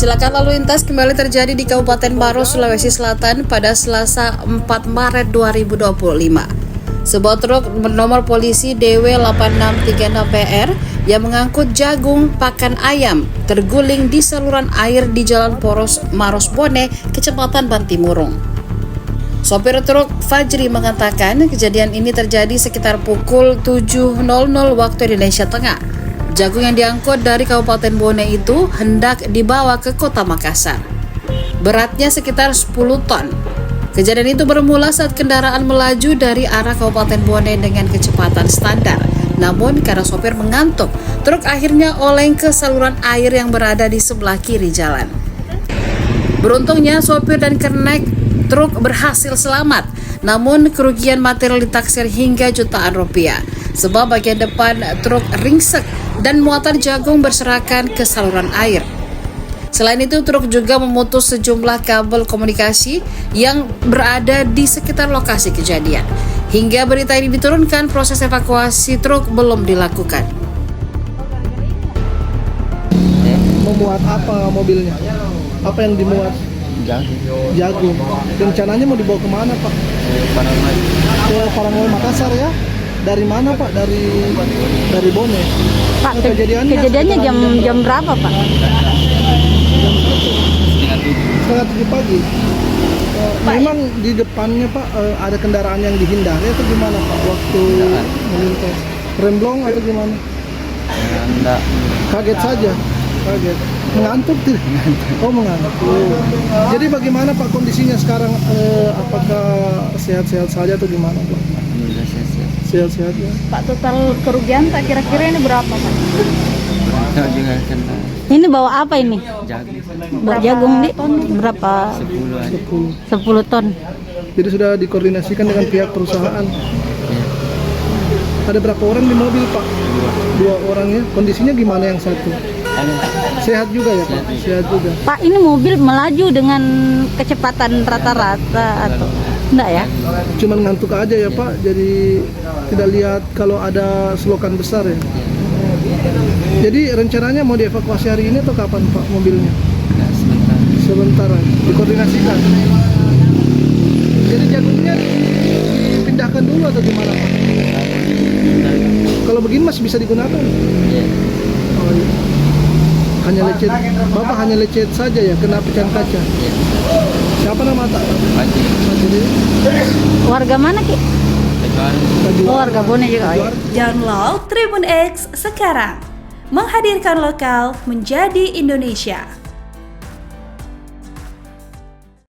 Kecelakaan lalu lintas kembali terjadi di Kabupaten Maros, Sulawesi Selatan pada Selasa 4 Maret 2025. Sebuah truk bernomor polisi DW8636PR yang mengangkut jagung pakan ayam terguling di saluran air di Jalan Poros Maros Bone, Kecamatan Bantimurung. Sopir truk Fajri mengatakan kejadian ini terjadi sekitar pukul 7.00 waktu Indonesia Tengah. Jagung yang diangkut dari Kabupaten Bone itu hendak dibawa ke Kota Makassar. Beratnya sekitar 10 ton. Kejadian itu bermula saat kendaraan melaju dari arah Kabupaten Bone dengan kecepatan standar. Namun karena sopir mengantuk, truk akhirnya oleng ke saluran air yang berada di sebelah kiri jalan. Beruntungnya sopir dan kernet truk berhasil selamat, namun kerugian material ditaksir hingga jutaan rupiah. Sebab bagian depan truk ringsek dan muatan jagung berserakan ke saluran air. Selain itu, truk juga memutus sejumlah kabel komunikasi yang berada di sekitar lokasi kejadian. Hingga berita ini diturunkan, proses evakuasi truk belum dilakukan. Memuat apa mobilnya? Apa yang dimuat? Jagung. Rencananya mau dibawa kemana, Pak? Ke Parangoi Makassar ya? Dari mana, Pak? Dari Bone. Pak, kejadiannya jam berapa, Pak? Setengah 7 pagi. Memang di depannya, Pak, ada kendaraan yang dihindari atau gimana, Pak? Waktu melintas remblong atau gimana? Enggak. Kaget saja. Kaget. Mengantuk tidak? Oh, mengantuk. Jadi bagaimana, Pak, kondisinya sekarang? Apakah sehat-sehat saja atau gimana, Pak? Sehat-sehat ya. Pak, total kerugian tak kira-kira ini berapa, Pak? Enggak juga kena Ini bawa apa ini? jagung. Bawa jagung nih berapa? 10 ton. Jadi sudah dikoordinasikan dengan pihak perusahaan. Ada berapa orang di mobil, Pak? Dua orang ya. Kondisinya gimana yang satu? Sehat juga ya, Pak? Sehat juga. Pak, ini mobil melaju dengan kecepatan rata-rata atau enggak ya? Cuman ngantuk aja ya, Pak. Jadi tidak lihat kalau ada selokan besar ya. Jadi rencananya mau dievakuasi hari ini atau kapan, Pak, mobilnya? Sebentar. Dikoordinasikan. Jadi jagungnya dipindahkan dulu atau gimana, Pak? Kalau begini masih bisa digunakan? Oh, iya. Hanya lecet, Bapak hanya lecet saja ya, kena pecahan kaca. Siapa nama tak? Fajri. Warga mana, Ki? Oh, warga Bone juga. Oh, iya. Download Tribun X sekarang. Menghadirkan lokal menjadi Indonesia.